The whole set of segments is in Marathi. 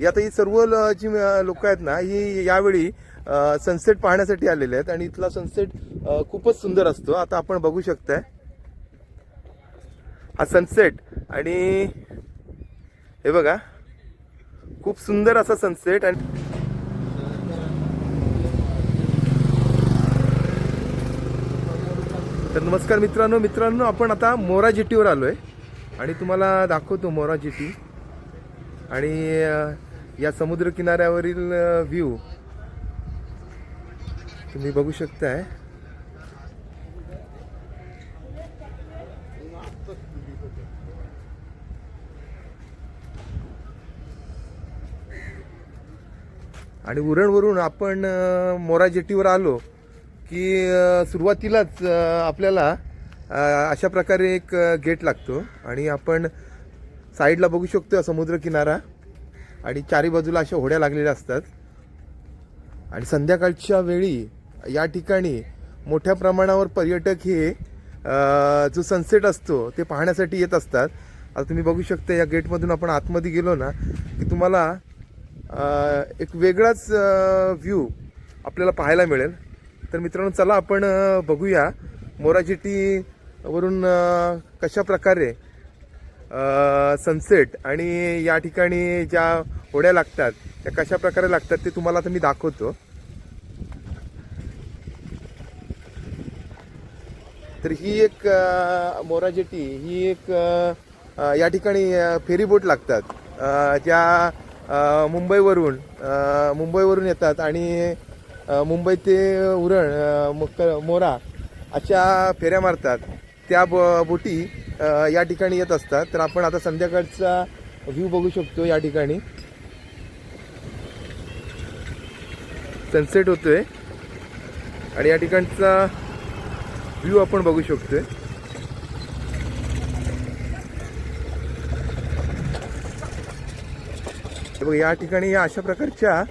आता ही सर्व जी लोक आहेत ना, ही यावेळी सनसेट पाहण्यासाठी आलेले आहेत आणि इथला सनसेट खूपच सुंदर असतो. आता आपण बघू शकताय हा सनसेट, आणि हे बघा खूप सुंदर असा सनसेट. आणि तर नमस्कार मित्रांनो, आपण आता मोरा जेटीवर आलोय आणि तुम्हाला दाखवतो मोरा जेटी आणि या समुद्र किनाऱ्यावरील व्ह्यू तुम्ही बघू शकताय. आणि उरणवरून आपण मोरा जेटीवर आलो की सुरुवातीलाच आपल्याला अशा प्रकारे एक गेट लागतो आणि आपण साईडला बघू शकतो समुद्र किनारा आणि चारी बाजूला अशा होड्या लागलेल्या असतात. आणि संध्याकाळच्या वेळी या ठिकाणी मोठ्या प्रमाणावर पर्यटक हे जो सनसेट असतो ते पाहण्यासाठी येत असतात. आता तुम्ही बघू शकता या गेटमधून आपण आतमध्ये गेलो ना की तुम्हाला एक वेगळाच व्ह्यू आपल्याला पाहायला मिळेल. तर मित्रांनो, चला आपण बघूया मोरा जेटीवरून कशा प्रकारे सनसेट आणि या ठिकाणी ज्या होड्या लागतात त्या कशा प्रकारे लागतात ते तुम्हाला आता मी दाखवतो. तर ही एक मोरा जेटी ही एक या ठिकाणी फेरी बोट लागतात ज्या मुंबईवरून येतात आणि मुंबई ते उरण मोरा अशा फेऱ्या मारतात. त्या बोटी या ठिकाणी येत असतात. तर आपण आता संध्याकाळचा व्ह्यू बघू शकतो. या ठिकाणी सनसेट होतोय आणि या ठिकाणचा व्ह्यू आपण बघू शकतोय. बघ, या ठिकाणी अशा प्रकारच्या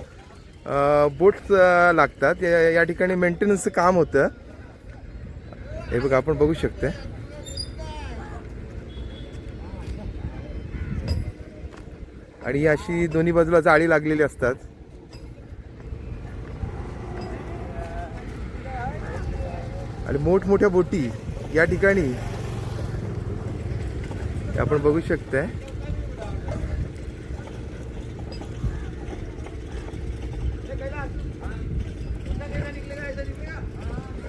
बोट्स लागतात. या ठिकाणी मेंटेनन्सचं काम होतं. हे बघा आपण बघू शकता. आणि अशी दोन्ही बाजूला जाळी लागलेली असतात. आणि मोठमोठ्या बोटी या ठिकाणी आपण बघू शकताय.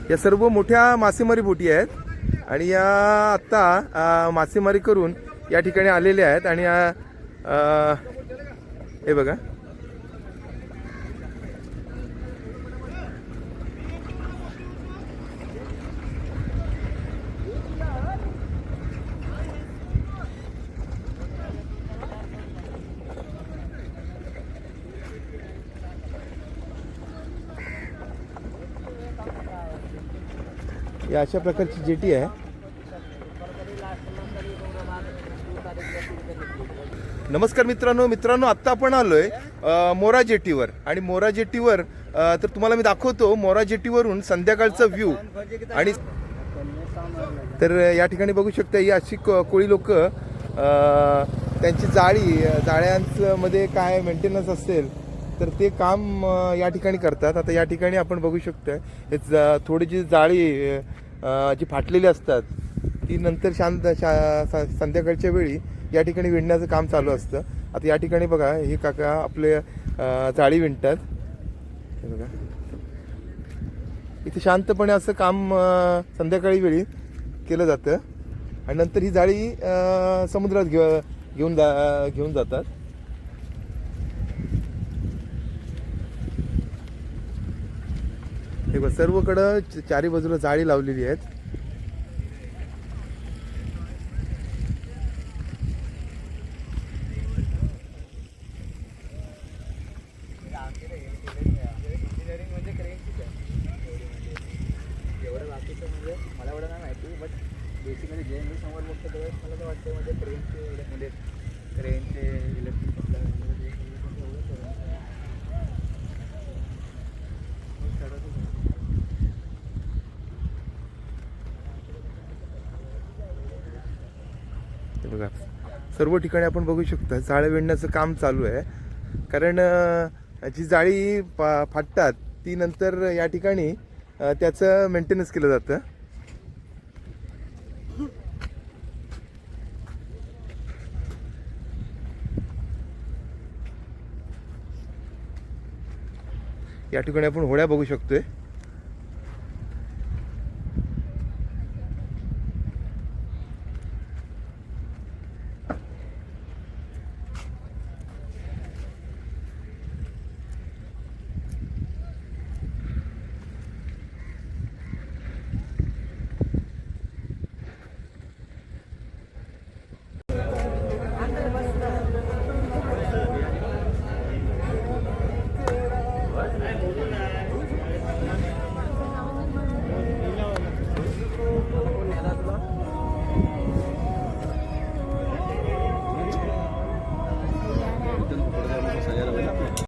या सर्व मोठ्या मासेमारी बोटी आहेत आणि या आत्ता मासेमारी करून या ठिकाणी आलेल्या आहेत. आणि हे बघा या अशा प्रकारची जेटी आहे. नमस्कार मित्रांनो, आत्ता आपण आलोय मोरा जेटीवर आणि मोरा जेटीवर तर तुम्हाला मी दाखवतो मोरा जेटीवरून संध्याकाळचा व्ह्यू. आणि तर या ठिकाणी बघू शकता ही अशी कोळी लोक त्यांची जाळ्यांचं मध्ये काय मेंटेनन्स असेल तर ते काम या ठिकाणी करतात. आता या ठिकाणी आपण बघू शकतोय थोडीशी जाळी जी फाटलेली असतात ती नंतर संध्याकाळच्या वेळी या ठिकाणी विणण्याचं काम चालू असतं. आता या ठिकाणी बघा हे काका आपले जाळी विणतात. हे बघा इथे शांतपणे असं काम संध्याकाळी केलं जातं आणि नंतर ही जाळी समुद्रात घेऊन जातात. हे बघ सर्वकडं चारी बाजूला जाळी लावलेली आहेत. मला एवढं नाही माहिती, बट बेसिकली जे मी समोर बघतो त्यावेळेस मला तर वाटतं म्हणजे ट्रेनचे इलेक्ट्रिक सप्लाय वगैरे हे बघा सर्व ठिकाणी आपण बघू शकता जाळं विणण्याचं काम चालू आहे. कारण जी जाळी फाटतात ती नंतर या ठिकाणी त्याचं मेंटेनन्स केलं जातं. या ठिकाणी आपण होड्या बघू शकतोय.